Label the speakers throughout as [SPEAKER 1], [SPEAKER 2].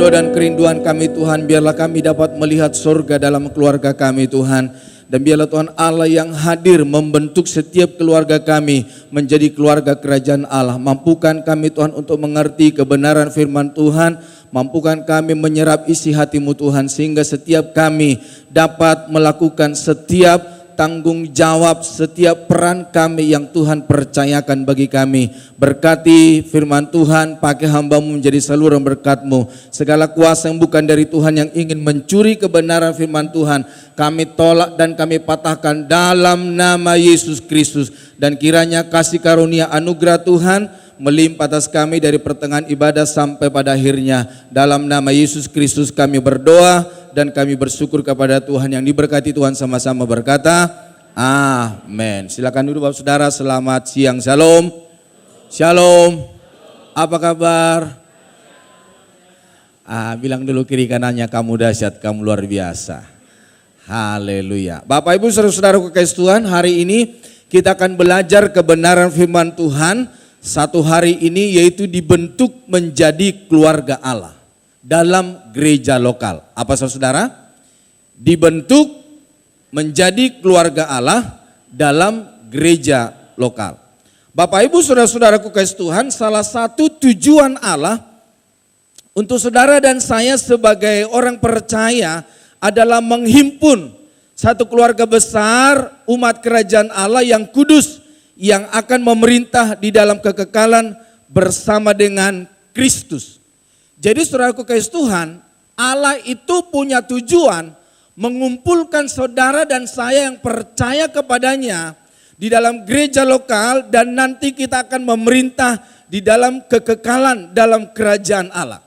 [SPEAKER 1] doa dan kerinduan kami Tuhan, biarlah kami dapat melihat surga dalam keluarga kami Tuhan. Dan biarlah Tuhan Allah yang hadir membentuk setiap keluarga kami menjadi keluarga kerajaan Allah. Mampukan kami Tuhan untuk mengerti kebenaran firman Tuhan. Mampukan kami menyerap isi hati-Mu Tuhan, sehingga setiap kami dapat melakukan setiap tanggung jawab, setiap peran kami yang Tuhan percayakan bagi kami. Berkati firman Tuhan, pakai hamba-Mu menjadi saluran berkat-Mu. Segala kuasa yang bukan dari Tuhan yang ingin mencuri kebenaran firman Tuhan, kami tolak dan kami patahkan dalam nama Yesus Kristus. Dan kiranya kasih karunia anugerah Tuhan melimpah atas kami dari pertengahan ibadah sampai pada akhirnya. Dalam nama Yesus Kristus kami berdoa dan kami bersyukur kepada Tuhan. Yang diberkati Tuhan sama-sama berkata amin. Silakan duduk Bapak Saudara, selamat siang, shalom. Shalom. Apa kabar? Bilang dulu kiri kanannya, kamu dahsyat, kamu luar biasa. Haleluya. Bapak Ibu saudara-saudara kekasih Tuhan, hari ini kita akan belajar kebenaran firman Tuhan. Satu hari ini yaitu dibentuk menjadi keluarga Allah dalam gereja lokal. Apa saudara? Dibentuk menjadi keluarga Allah dalam gereja lokal. Bapak Ibu saudara-saudaraku kasih Tuhan, salah satu tujuan Allah untuk saudara dan saya sebagai orang percaya adalah menghimpun satu keluarga besar umat kerajaan Allah yang kudus, yang akan memerintah di dalam kekekalan bersama dengan Kristus. Jadi saudaraku kasih Tuhan, Allah itu punya tujuan mengumpulkan saudara dan saya yang percaya kepadanya di dalam gereja lokal, dan nanti kita akan memerintah di dalam kekekalan dalam kerajaan Allah.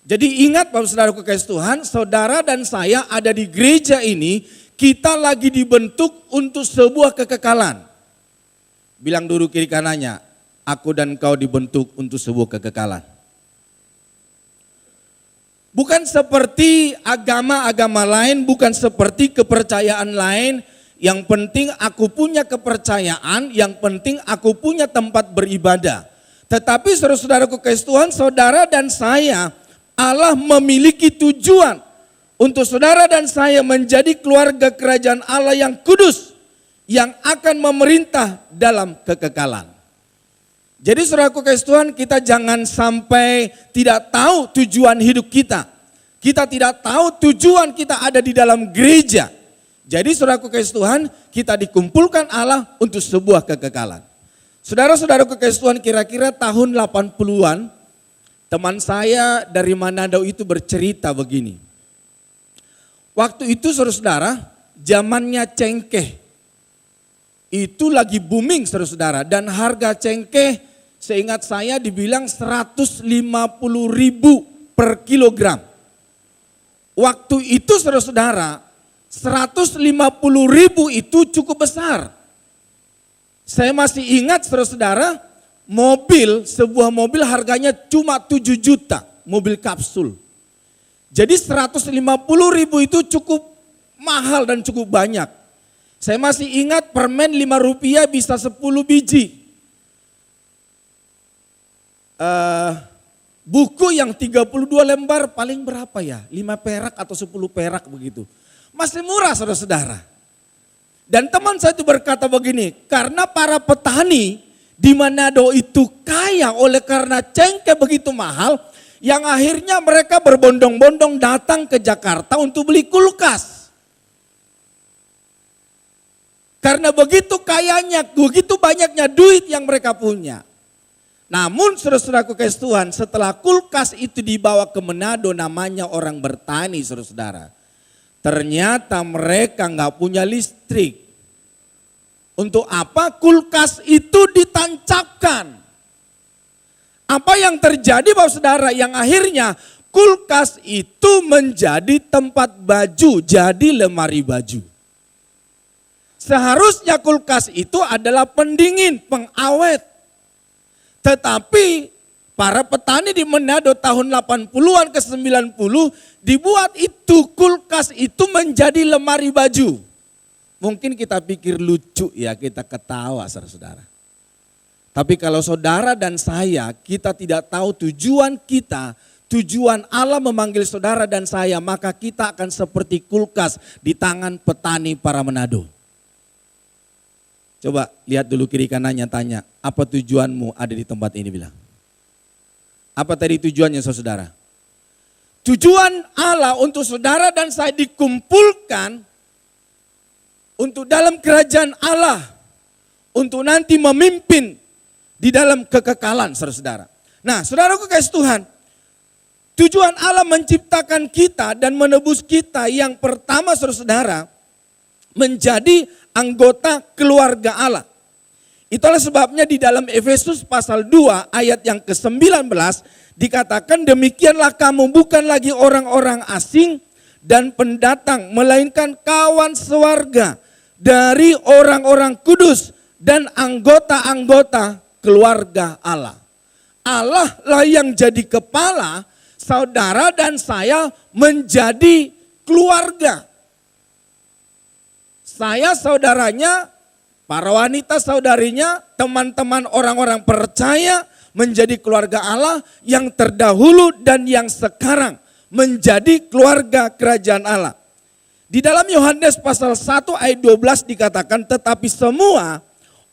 [SPEAKER 1] Jadi ingat Bapak saudaraku kasih Tuhan, saudara dan saya ada di gereja ini, kita lagi dibentuk untuk sebuah kekekalan. Bilang dulu kiri kanannya, aku dan kau dibentuk untuk sebuah kekekalan. Bukan seperti agama-agama lain, bukan seperti kepercayaan lain. Yang penting aku punya kepercayaan, yang penting aku punya tempat beribadah. Tetapi saudara-saudaraku kasih Tuhan, saudara dan saya, Allah memiliki tujuan untuk saudara dan saya menjadi keluarga kerajaan Allah yang kudus, yang akan memerintah dalam kekekalan. Jadi saudaraku kasih Tuhan, kita jangan sampai tidak tahu tujuan hidup kita. Kita tidak tahu tujuan kita ada di dalam gereja. Jadi saudaraku kasih Tuhan, kita dikumpulkan Allah untuk sebuah kekekalan. Saudara-saudaraku kasih Tuhan, kira-kira tahun 80-an, teman saya dari Manado itu bercerita begini. Waktu itu saudara-saudara, zamannya cengkeh. Itu lagi booming saudara-saudara, dan harga cengkeh seingat saya dibilang 150.000 per kilogram. Waktu itu saudara-saudara 150.000 itu cukup besar. Saya masih ingat saudara-saudara, sebuah mobil harganya cuma 7 juta, mobil kapsul. Jadi 150.000 itu cukup mahal dan cukup banyak. Saya masih ingat permen 5 rupiah bisa 10 biji. Buku yang 32 lembar paling berapa ya? 5 perak atau 10 perak begitu. Masih murah saudara-saudara. Dan teman saya itu berkata begini, karena para petani di Manado itu kaya oleh karena cengkeh begitu mahal, yang akhirnya mereka berbondong-bondong datang ke Jakarta untuk beli kulkas. Karena begitu kayanya, begitu banyaknya duit yang mereka punya. Namun saudara-saudaraku kasih Tuhan, setelah kulkas itu dibawa ke Manado, namanya orang bertani saudara-saudara. Ternyata mereka nggak punya listrik. Untuk apa kulkas itu ditancapkan? Apa yang terjadi Bapak Saudara? Yang akhirnya kulkas itu menjadi tempat baju, jadi lemari baju. Seharusnya kulkas itu adalah pendingin, pengawet. Tetapi para petani di Manado tahun 80-an ke 90 dibuat itu kulkas itu menjadi lemari baju. Mungkin kita pikir lucu ya, kita ketawa saudara-saudara. Tapi kalau saudara dan saya, kita tidak tahu tujuan kita, tujuan Allah memanggil saudara dan saya, maka kita akan seperti kulkas di tangan petani para menado. Coba lihat dulu kiri kanannya, tanya, apa tujuanmu ada di tempat ini, bilang. Apa tadi tujuannya saudara? Tujuan Allah untuk saudara dan saya dikumpulkan untuk dalam kerajaan Allah, untuk nanti memimpin di dalam kekekalan, saudara-saudara. Nah, saudaraku kasih Tuhan, tujuan Allah menciptakan kita dan menebus kita yang pertama, saudara-saudara, menjadi anggota keluarga Allah. Itulah sebabnya di dalam Efesus pasal 2 ayat yang ke-19 dikatakan, demikianlah kamu bukan lagi orang-orang asing dan pendatang, melainkan kawan sewarga dari orang-orang kudus dan anggota-anggota keluarga Allah. Allah lah yang jadi kepala, saudara dan saya menjadi keluarga. Saya saudaranya, para wanita saudarinya, teman-teman orang-orang percaya menjadi keluarga Allah yang terdahulu dan yang sekarang menjadi keluarga kerajaan Allah. Di dalam Yohanes pasal 1 ayat 12 dikatakan, tetapi semua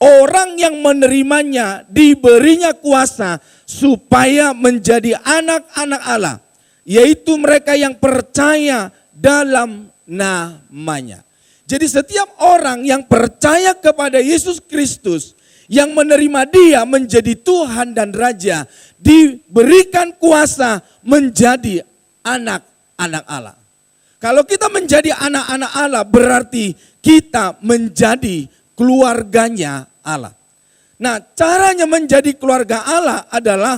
[SPEAKER 1] orang yang menerimanya diberinya kuasa supaya menjadi anak-anak Allah, yaitu mereka yang percaya dalam namanya. Jadi setiap orang yang percaya kepada Yesus Kristus, yang menerima dia menjadi Tuhan dan Raja, diberikan kuasa menjadi anak-anak Allah. Kalau kita menjadi anak-anak Allah, berarti kita menjadi keluarganya Allah. Nah, caranya menjadi keluarga Allah adalah,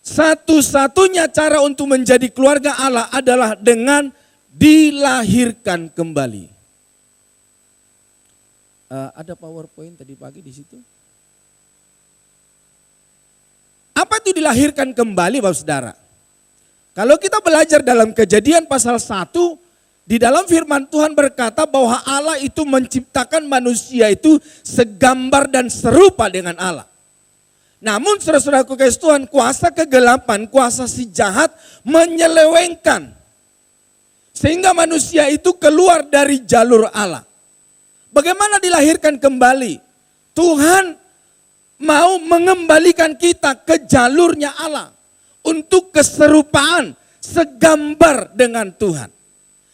[SPEAKER 1] satu-satunya cara untuk menjadi keluarga Allah adalah dengan dilahirkan kembali. Ada PowerPoint tadi pagi di situ. Apa itu dilahirkan kembali, Bapak Saudara? Kalau kita belajar dalam Kejadian pasal 1, di dalam firman Tuhan berkata bahwa Allah itu menciptakan manusia itu segambar dan serupa dengan Allah. Namun saudara-saudaraku kasih Tuhan, kuasa kegelapan, kuasa si jahat menyelewengkan. Sehingga manusia itu keluar dari jalur Allah. Bagaimana dilahirkan kembali? Tuhan mau mengembalikan kita ke jalurnya Allah. Untuk keserupaan, segambar dengan Tuhan.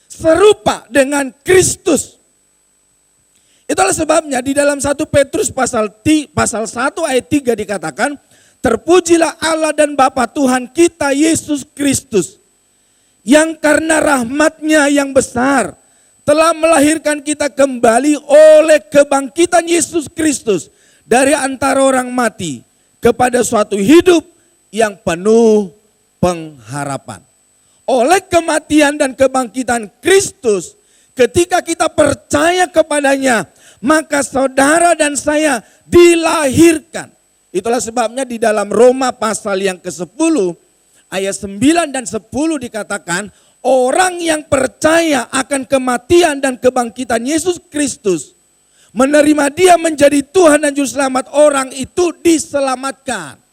[SPEAKER 1] Serupa dengan Kristus. Itulah sebabnya di dalam 1 Petrus pasal 1 ayat 3 dikatakan, terpujilah Allah dan Bapa Tuhan kita Yesus Kristus, yang karena rahmat-Nya yang besar telah melahirkan kita kembali oleh kebangkitan Yesus Kristus dari antara orang mati kepada suatu hidup yang penuh pengharapan. Oleh kematian dan kebangkitan Kristus, ketika kita percaya kepadanya, maka saudara dan saya dilahirkan. Itulah sebabnya di dalam Roma pasal yang ke-10 ayat 9 dan 10 dikatakan, orang yang percaya akan kematian dan kebangkitan Yesus Kristus, menerima dia menjadi Tuhan dan Juru Selamat, orang itu diselamatkan.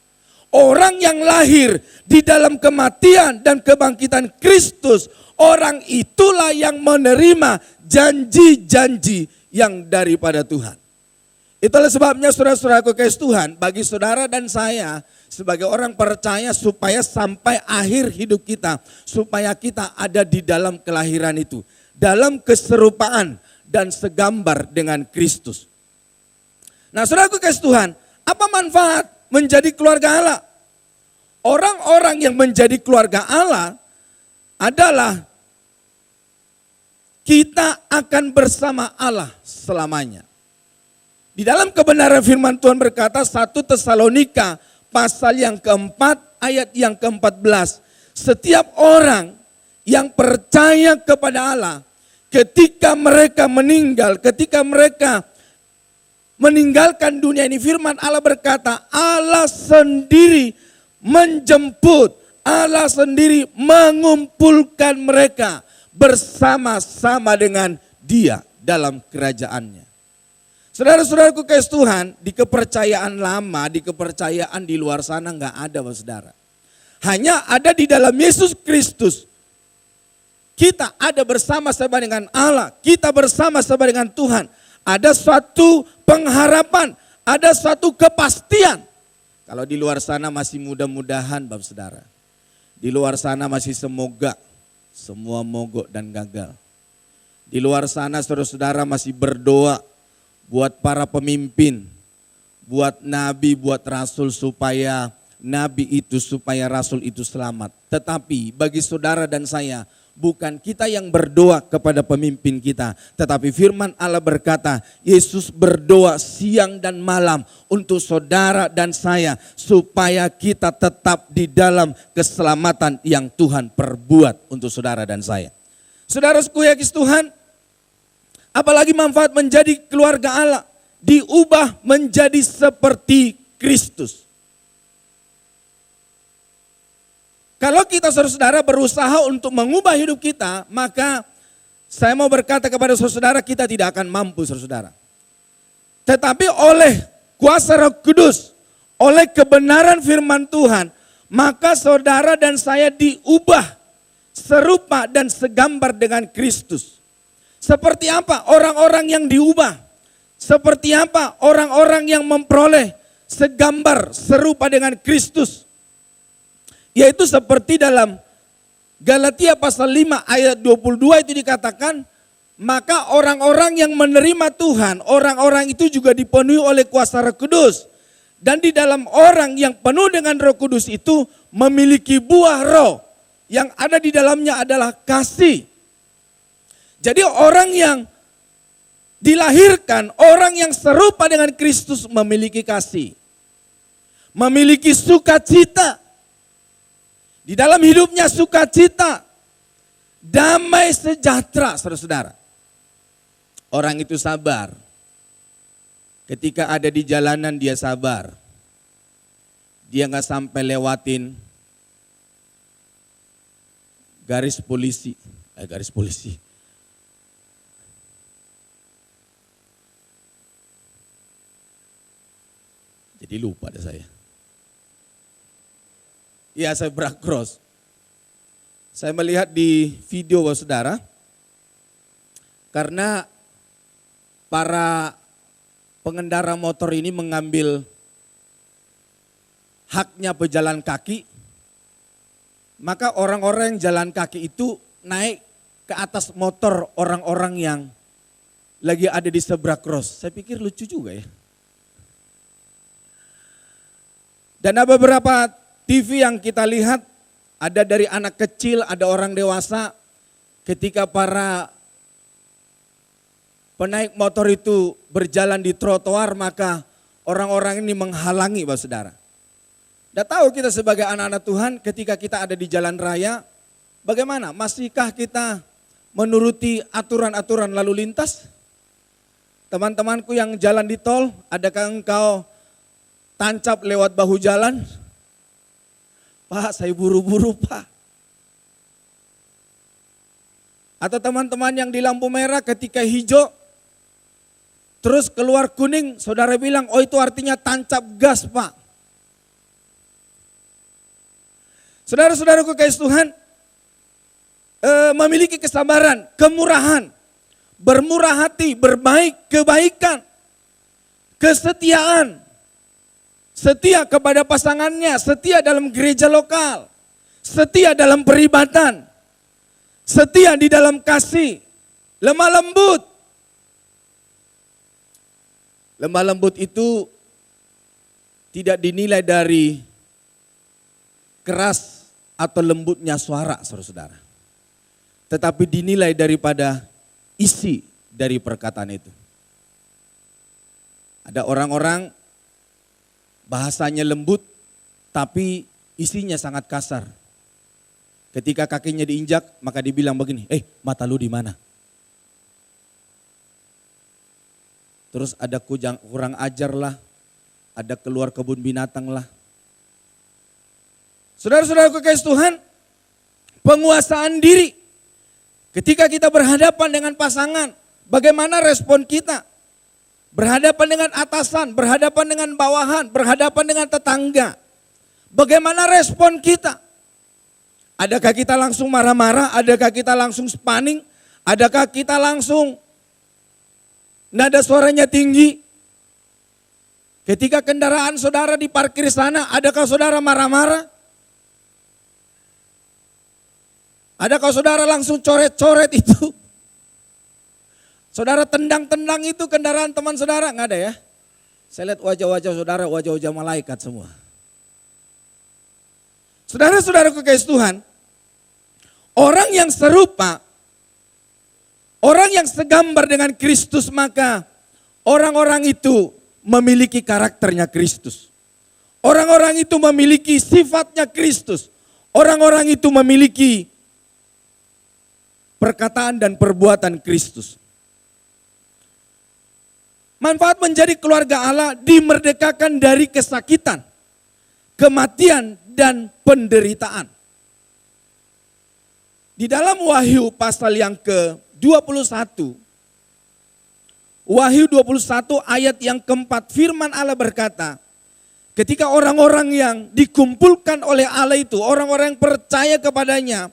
[SPEAKER 1] Orang yang lahir di dalam kematian dan kebangkitan Kristus, orang itulah yang menerima janji-janji yang daripada Tuhan. Itulah sebabnya saudara-saudaraku kasih Tuhan, bagi saudara dan saya sebagai orang percaya, supaya sampai akhir hidup kita, supaya kita ada di dalam kelahiran itu, dalam keserupaan dan segambar dengan Kristus. Nah, saudaraku kasih Tuhan, apa manfaat menjadi keluarga Allah? Orang-orang yang menjadi keluarga Allah adalah kita akan bersama Allah selamanya. Di dalam kebenaran firman Tuhan berkata, 1 Tesalonika pasal yang keempat ayat yang ke-14. Setiap orang yang percaya kepada Allah, ketika mereka meninggal, ketika mereka meninggalkan dunia ini, firman Allah berkata, Allah sendiri menjemput, Allah sendiri mengumpulkan mereka bersama-sama dengan Dia dalam kerajaannya. Saudara-saudaraku kasih Tuhan, di kepercayaan lama, di kepercayaan di luar sana enggak ada, saudara. hanya ada di dalam Yesus Kristus. Kita ada bersama-sama dengan Allah, kita bersama-sama dengan Tuhan. Ada suatu pengharapan, ada suatu kepastian. Kalau di luar sana masih mudah-mudahan Bapak Saudara. Di luar sana masih semoga, semua mogok dan gagal. Di luar sana saudara-saudara masih berdoa buat para pemimpin, buat nabi, buat rasul supaya nabi itu, supaya rasul itu selamat. Tetapi bagi saudara dan saya, bukan kita yang berdoa kepada pemimpin kita. Tetapi firman Allah berkata, Yesus berdoa siang dan malam untuk saudara dan saya. Supaya kita tetap di dalam keselamatan yang Tuhan perbuat untuk saudara dan saya. Saudaraku yang kekasih Tuhan, apalagi manfaat menjadi keluarga Allah. Diubah menjadi seperti Kristus. Kalau kita saudara-saudara berusaha untuk mengubah hidup kita, maka saya mau berkata kepada saudara-saudara, kita tidak akan mampu saudara-saudara. Tetapi oleh kuasa Roh Kudus, oleh kebenaran firman Tuhan, maka saudara dan saya diubah serupa dan segambar dengan Kristus. Seperti apa orang-orang yang diubah? Seperti apa orang-orang yang memperoleh segambar serupa dengan Kristus? Yaitu seperti dalam Galatia pasal 5 ayat 22 itu dikatakan, maka orang-orang yang menerima Tuhan, orang-orang itu juga dipenuhi oleh kuasa Roh Kudus. Dan di dalam orang yang penuh dengan Roh Kudus itu memiliki buah roh. Yang ada di dalamnya adalah kasih. Jadi orang yang dilahirkan, orang yang serupa dengan Kristus memiliki kasih. Memiliki sukacita. Di dalam hidupnya sukacita, damai sejahtera saudara-saudara. Orang itu sabar. Ketika ada di jalanan dia sabar. Dia gak sampai lewatin garis polisi. Jadi lupa deh saya. Ya, saya cross. Saya melihat di video saudara, karena para pengendara motor ini mengambil haknya pejalan kaki, maka orang-orang yang jalan kaki itu naik ke atas motor orang-orang yang lagi ada di zebra cross. Saya pikir lucu juga ya. Dan ada beberapa TV yang kita lihat, ada dari anak kecil, ada orang dewasa. Ketika para penaik motor itu berjalan di trotoar, maka orang-orang ini menghalangi Bapak Saudara. Dan tahu kita sebagai anak-anak Tuhan, ketika kita ada di jalan raya, bagaimana? Masihkah kita menuruti aturan-aturan lalu lintas? Teman-temanku yang jalan di tol, adakah engkau tancap lewat bahu jalan? Pak, saya buru-buru Pak. Atau teman-teman yang di lampu merah ketika hijau, terus keluar kuning, saudara bilang, oh itu artinya tancap gas Pak. Saudara-saudaraku kekasih Tuhan, memiliki kesabaran, kemurahan, bermurah hati, berbaik, kebaikan, kesetiaan. Setia kepada pasangannya, setia dalam gereja lokal, setia dalam peribatan, setia di dalam kasih, lemah lembut. Lemah lembut itu tidak dinilai dari keras atau lembutnya suara saudara-saudara. Tetapi dinilai daripada isi dari perkataan itu. Ada orang-orang bahasanya lembut, tapi isinya sangat kasar. Ketika kakinya diinjak, maka dibilang begini, mata lu di mana? Terus ada kurang ajar lah, ada keluar kebun binatang lah. Saudara-saudara kekasih Tuhan, penguasaan diri. Ketika kita berhadapan dengan pasangan, bagaimana respon kita? Berhadapan dengan atasan, berhadapan dengan bawahan, berhadapan dengan tetangga. Bagaimana respon kita? Adakah kita langsung marah-marah? Adakah kita langsung panik? Adakah kita langsung nada suaranya tinggi? Ketika kendaraan saudara diparkir sana, adakah saudara marah-marah? Adakah saudara langsung coret-coret itu? Saudara tendang-tendang itu kendaraan teman saudara? Nggak ada ya? Saya lihat wajah-wajah saudara, wajah-wajah malaikat semua. Saudara-saudara kekasih Tuhan, orang yang serupa, orang yang segambar dengan Kristus, maka orang-orang itu memiliki karakternya Kristus. Orang-orang itu memiliki sifatnya Kristus. Orang-orang itu memiliki perkataan dan perbuatan Kristus. Manfaat menjadi keluarga Allah dimerdekakan dari kesakitan, kematian, dan penderitaan. Di dalam Wahyu pasal yang ke-21, Wahyu 21 ayat yang keempat, firman Allah berkata, ketika orang-orang yang dikumpulkan oleh Allah itu, orang-orang yang percaya kepadanya,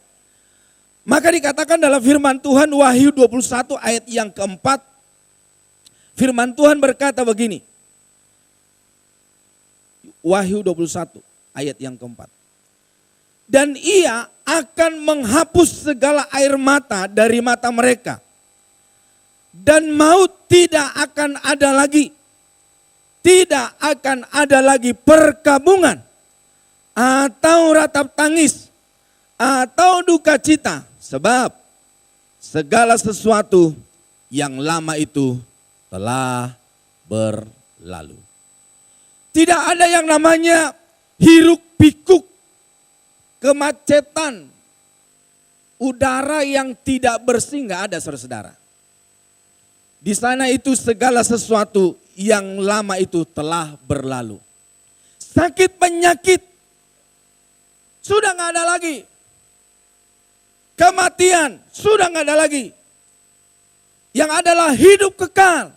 [SPEAKER 1] maka dikatakan dalam firman Tuhan Wahyu 21 ayat yang keempat, firman Tuhan berkata begini. Wahyu 21 ayat yang keempat. Dan ia akan menghapus segala air mata dari mata mereka. Dan maut tidak akan ada lagi. Tidak akan ada lagi perkabungan. Atau ratap tangis. Atau duka cita. Sebab segala sesuatu yang lama itu telah berlalu. Tidak ada yang namanya hiruk pikuk, kemacetan, udara yang tidak bersih, nggak ada saudara-saudara. Di sana itu segala sesuatu yang lama itu telah berlalu. Sakit penyakit sudah nggak ada lagi. Kematian sudah nggak ada lagi. Yang adalah hidup kekal.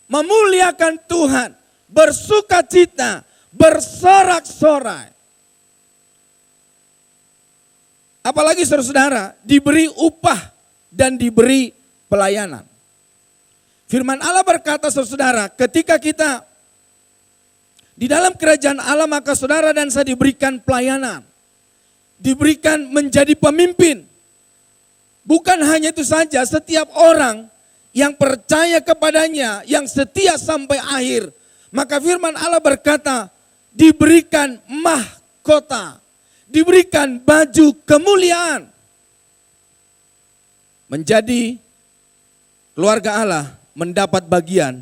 [SPEAKER 1] Memuliakan Tuhan, bersuka cita, bersorak-sorai. Apalagi saudara-saudara, diberi upah dan diberi pelayanan. Firman Allah berkata saudara, ketika kita di dalam kerajaan Allah, maka saudara dan saya diberikan pelayanan. Diberikan menjadi pemimpin. Bukan hanya itu saja, setiap orang yang percaya kepadanya, yang setia sampai akhir. Maka firman Allah berkata, diberikan mahkota, diberikan baju kemuliaan. Menjadi keluarga Allah, mendapat bagian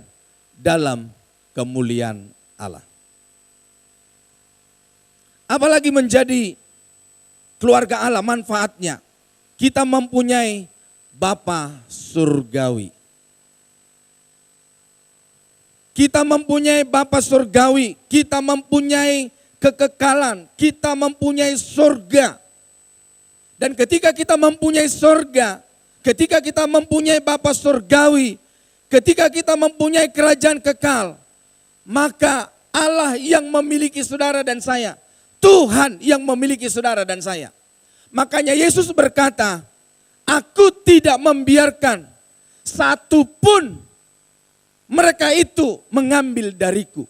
[SPEAKER 1] dalam kemuliaan Allah. Apalagi menjadi keluarga Allah, manfaatnya. Kita mempunyai Bapa surgawi. Kita mempunyai Bapa surgawi, kita mempunyai kekekalan, kita mempunyai surga. Dan ketika kita mempunyai surga, ketika kita mempunyai Bapa surgawi, ketika kita mempunyai kerajaan kekal, maka Allah yang memiliki saudara dan saya, Tuhan yang memiliki saudara dan saya. Makanya Yesus berkata, aku tidak membiarkan satupun mereka itu mengambil dariku.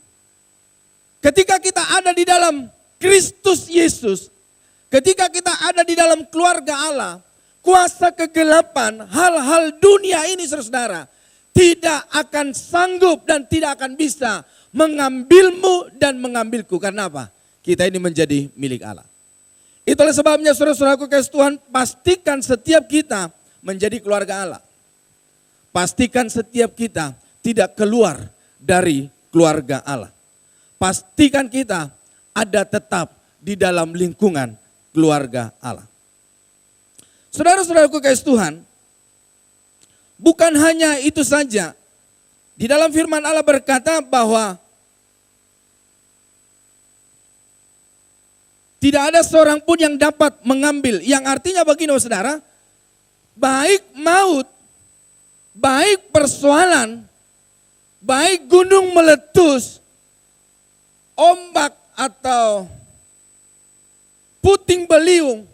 [SPEAKER 1] Ketika kita ada di dalam Kristus Yesus, ketika kita ada di dalam keluarga Allah, kuasa kegelapan, hal-hal dunia ini saudara, tidak akan sanggup dan tidak akan bisa mengambilmu dan mengambilku. Karena apa? Kita ini menjadi milik Allah. Itulah sebabnya saudara-saudaraku kasih Tuhan, pastikan setiap kita menjadi keluarga Allah. Pastikan setiap kita tidak keluar dari keluarga Allah. Pastikan kita ada tetap di dalam lingkungan keluarga Allah. Saudara-saudaraku kasih Tuhan, bukan hanya itu saja. Di dalam firman Allah berkata bahwa tidak ada seorang pun yang dapat mengambil. Yang artinya begini saudara, baik maut, baik persoalan, baik gunung meletus, ombak atau puting beliung,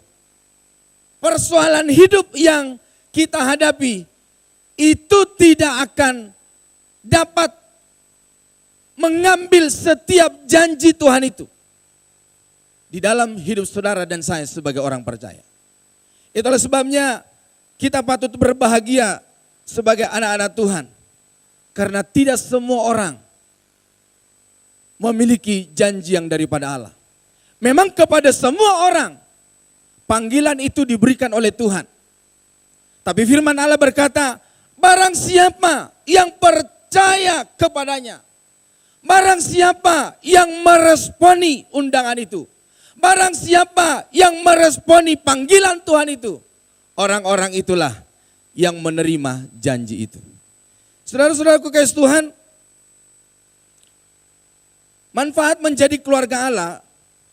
[SPEAKER 1] persoalan hidup yang kita hadapi itu tidak akan dapat mengambil setiap janji Tuhan itu di dalam hidup saudara dan saya sebagai orang percaya. Itulah sebabnya kita patut berbahagia sebagai anak-anak Tuhan. Karena tidak semua orang memiliki janji yang daripada Allah. Memang kepada semua orang panggilan itu diberikan oleh Tuhan. Tapi firman Allah berkata, barang siapa yang percaya kepadanya, barang siapa yang meresponi undangan itu, barang siapa yang meresponi panggilan Tuhan itu, orang-orang itulah yang menerima janji itu. Saudara-saudaraku kasih Tuhan, manfaat menjadi keluarga Allah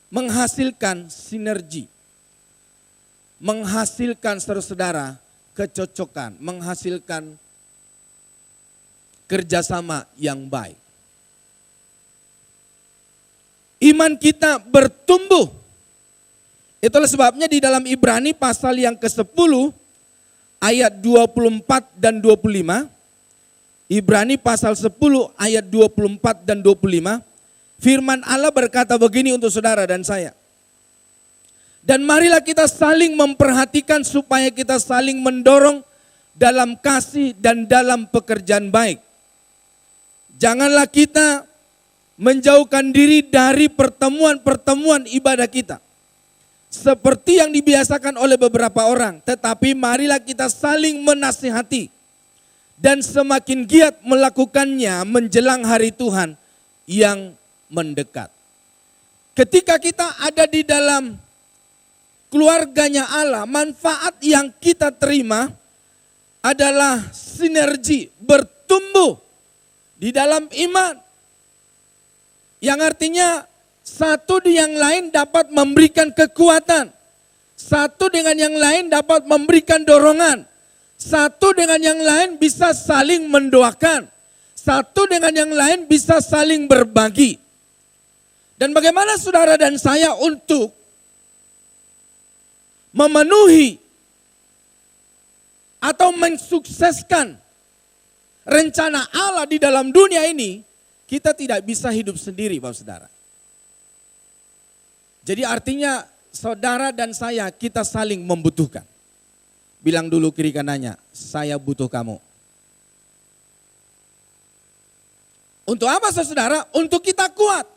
[SPEAKER 1] menghasilkan sinergi, menghasilkan saudara-saudara kecocokan, menghasilkan kerjasama yang baik. Iman kita bertumbuh. Itulah sebabnya di dalam Ibrani pasal yang ke-10 ayat 24 dan 25. Ibrani pasal 10 ayat 24 dan 25. Firman Allah berkata begini untuk saudara dan saya. Dan marilah kita saling memperhatikan supaya kita saling mendorong dalam kasih dan dalam pekerjaan baik. Janganlah kita menjauhkan diri dari pertemuan-pertemuan ibadah kita. Seperti yang dibiasakan oleh beberapa orang. Tetapi marilah kita saling menasihati. Dan semakin giat melakukannya menjelang hari Tuhan yang mendekat. Ketika kita ada di dalam keluarganya Allah, manfaat yang kita terima adalah sinergi, bertumbuh di dalam iman. Yang artinya satu dengan yang lain dapat memberikan kekuatan. Satu dengan yang lain dapat memberikan dorongan. Satu dengan yang lain bisa saling mendoakan. Satu dengan yang lain bisa saling berbagi. Dan bagaimana saudara dan saya untuk memenuhi atau mensukseskan rencana Allah di dalam dunia ini, kita tidak bisa hidup sendiri, Bapak Saudara. Jadi artinya saudara dan saya kita saling membutuhkan. Bilang dulu kiri kanannya, saya butuh kamu. Untuk apa saudara? Untuk kita kuat,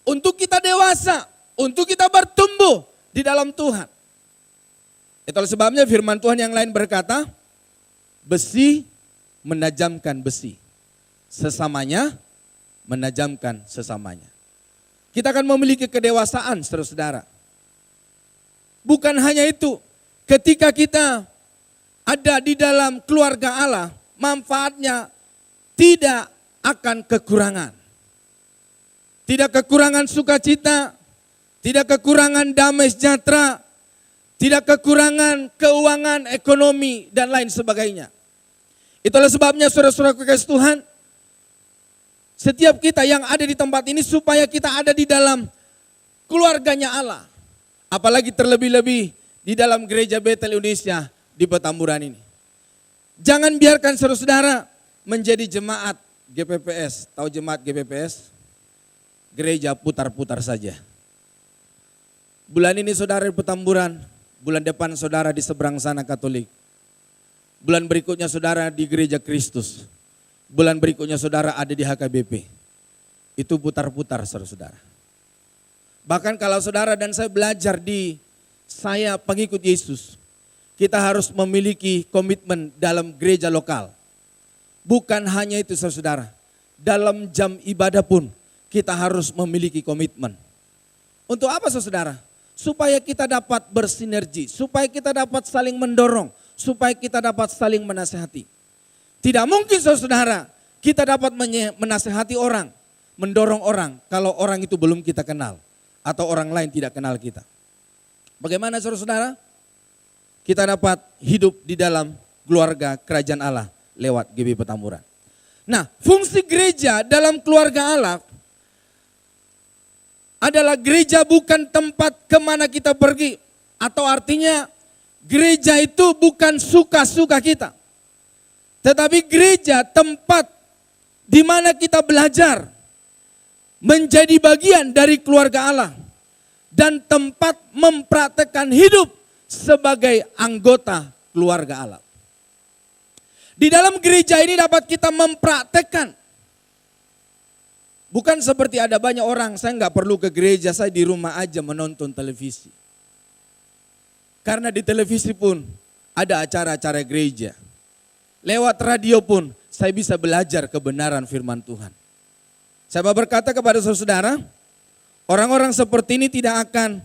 [SPEAKER 1] untuk kita dewasa, untuk kita bertumbuh di dalam Tuhan. Itulah sebabnya firman Tuhan yang lain berkata, besi menajamkan besi, sesamanya menajamkan sesamanya. Kita akan memiliki kedewasaan saudara-saudara. Bukan hanya itu, ketika kita ada di dalam keluarga Allah, manfaatnya tidak akan kekurangan. Tidak kekurangan sukacita, tidak kekurangan damai sejahtera, tidak kekurangan keuangan, ekonomi, dan lain sebagainya. Itulah sebabnya saudara-saudara kekasih Tuhan, setiap kita yang ada di tempat ini supaya kita ada di dalam keluarganya Allah. Apalagi terlebih-lebih di dalam gereja Betel Indonesia di Petamburan ini. Jangan biarkan saudara-saudara menjadi jemaat GPPS. Tahu jemaat GPPS? Gereja putar-putar saja. Bulan ini saudara di Petamburan, bulan depan saudara di seberang sana Katolik. Bulan berikutnya saudara di Gereja Kristus. Bulan berikutnya saudara ada di HKBP. Itu putar-putar saudara-saudara. Bahkan kalau saudara dan saya belajar di saya pengikut Yesus, kita harus memiliki komitmen dalam gereja lokal. Bukan hanya itu saudara, dalam jam ibadah pun kita harus memiliki komitmen. Untuk apa saudara? Supaya kita dapat bersinergi, supaya kita dapat saling mendorong, supaya kita dapat saling menasihati. Tidak mungkin saudara kita dapat menasihati orang, mendorong orang kalau orang itu belum kita kenal atau orang lain tidak kenal kita. Bagaimana saudara? Kita dapat hidup di dalam keluarga kerajaan Allah lewat GB Petamburan. Nah, fungsi gereja dalam keluarga Allah adalah gereja bukan tempat kemana kita pergi. Atau artinya Gereja itu bukan suka-suka kita. Tetapi gereja tempat di mana kita belajar menjadi bagian dari keluarga Allah dan tempat mempraktekkan hidup sebagai anggota keluarga Allah. Di dalam gereja ini dapat kita mempraktekkan. Bukan seperti ada banyak orang, saya nggak perlu ke gereja, saya di rumah aja menonton televisi. Karena di televisi pun ada acara-acara gereja. Lewat radio pun saya bisa belajar kebenaran firman Tuhan. Saya mau berkata kepada saudara, orang-orang seperti ini tidak akan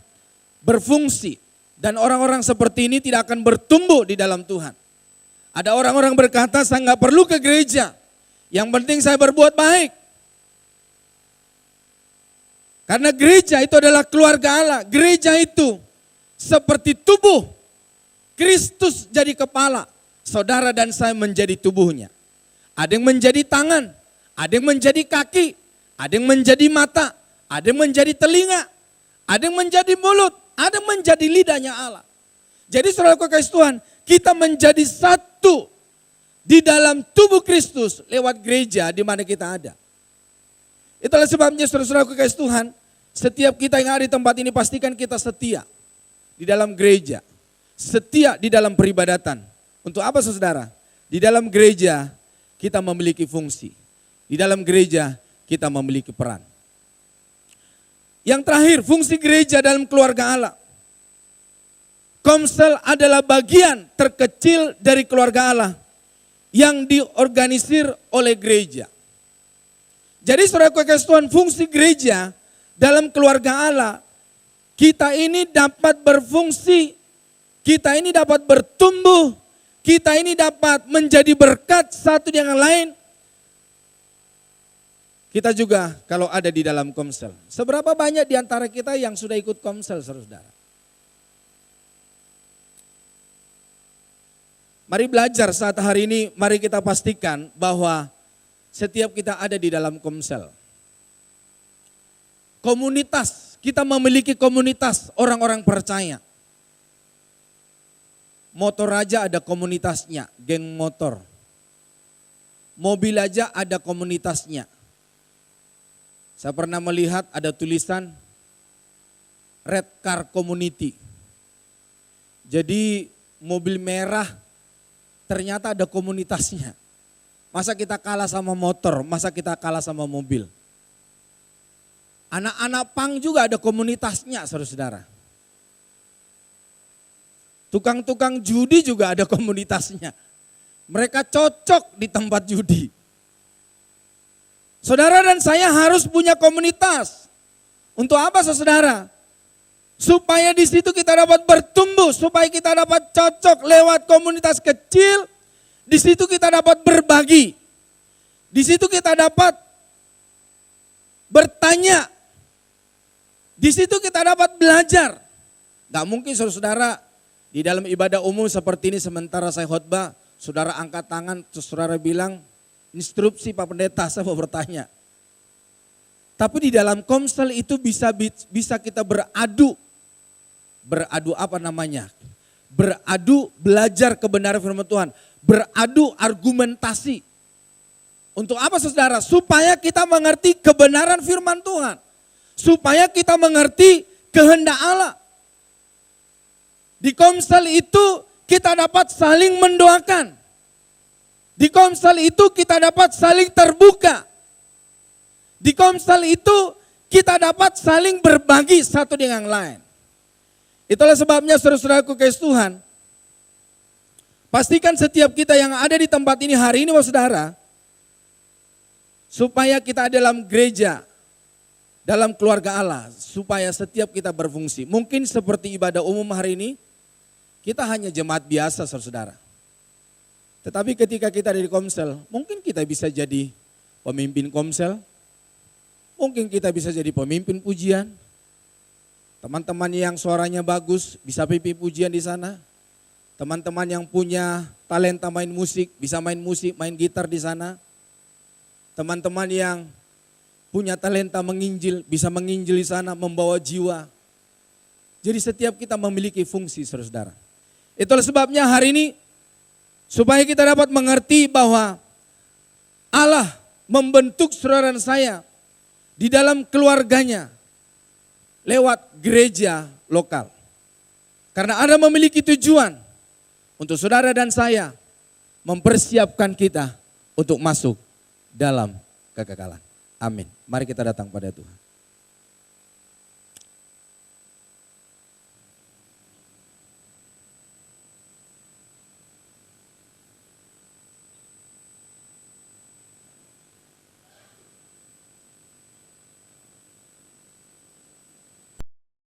[SPEAKER 1] berfungsi. Dan orang-orang seperti ini tidak akan bertumbuh di dalam Tuhan. Ada orang-orang berkata, saya nggak perlu ke gereja. Yang penting saya berbuat baik. Karena gereja itu adalah keluarga Allah. Gereja itu seperti tubuh. Kristus jadi kepala. Saudara dan saya menjadi tubuhnya. Ada yang menjadi tangan. Ada yang menjadi kaki. Ada yang menjadi mata. Ada yang menjadi telinga. Ada yang menjadi mulut. Ada yang menjadi lidahnya Allah. Jadi saudara kekasih Tuhan, kita menjadi satu di dalam tubuh Kristus lewat gereja di mana kita ada. Itulah sebabnya saudara-saudara kekasih Tuhan, setiap kita yang ada di tempat ini pastikan kita setia di dalam gereja. Setia di dalam peribadatan. Untuk apa saudara? Di dalam gereja kita memiliki fungsi. Di dalam gereja kita memiliki peran. Yang terakhir, fungsi gereja dalam keluarga Allah. Komsel adalah bagian terkecil dari keluarga Allah yang diorganisir oleh gereja. Jadi saudara kekasih Tuhan, fungsi gereja dalam keluarga Allah, kita ini dapat berfungsi, kita ini dapat bertumbuh, kita ini dapat menjadi berkat satu dengan lain. Kita juga kalau ada di dalam komsel. Seberapa banyak di antara kita yang sudah ikut komsel, saudara? Mari belajar saat hari ini, mari kita pastikan bahwa setiap kita ada di dalam komsel. Komunitas, kita memiliki komunitas orang-orang percaya. Motor aja ada komunitasnya, geng motor. Mobil aja ada komunitasnya. Saya pernah melihat ada tulisan Red Car Community. Jadi mobil merah ternyata ada komunitasnya. Masa kita kalah sama motor, masa kita kalah sama mobil. Anak-anak pang juga ada komunitasnya, saudara-saudara. Tukang-tukang judi juga ada komunitasnya. Mereka cocok di tempat judi. Saudara dan saya harus punya komunitas. Untuk apa saudara? Supaya di situ kita dapat bertumbuh, supaya kita dapat cocok lewat komunitas kecil. Di situ kita dapat berbagi. Di situ kita dapat bertanya. Di situ kita dapat belajar. Gak mungkin saudara di dalam ibadah umum seperti ini sementara saya khotbah, saudara angkat tangan, terus saudara bilang, instruksi Pak Pendeta, saya mau bertanya. Tapi di dalam komsel itu bisa kita beradu. Beradu apa namanya? Beradu belajar kebenaran firman Tuhan. Beradu argumentasi. Untuk apa saudara? Supaya kita mengerti kebenaran firman Tuhan. Supaya kita mengerti kehendak Allah. Di komsel itu kita dapat saling mendoakan. Di komsel itu kita dapat saling terbuka. Di komsel itu kita dapat saling berbagi satu dengan yang lain. Itulah sebabnya saudara-saudaraku kekasih Tuhan, pastikan setiap kita yang ada di tempat ini hari ini saudara, supaya kita dalam gereja, dalam keluarga Allah, supaya setiap kita berfungsi. Mungkin seperti ibadah umum hari ini, kita hanya jemaat biasa saudara. Tetapi ketika kita ada di komsel, mungkin kita bisa jadi pemimpin komsel, mungkin kita bisa jadi pemimpin pujian. Teman-teman yang suaranya bagus bisa pimpin pujian di sana. Teman-teman yang punya talenta main musik bisa main musik, main gitar di sana. Teman-teman yang punya talenta menginjil bisa menginjil di sana, membawa jiwa. Jadi setiap kita memiliki fungsi saudara. Itulah sebabnya hari ini supaya kita dapat mengerti bahwa Allah membentuk saudara dan saya di dalam keluarganya lewat gereja lokal. Karena Anda memiliki tujuan untuk saudara dan saya mempersiapkan kita untuk masuk dalam kekekalan. Amin. Mari kita datang pada Tuhan.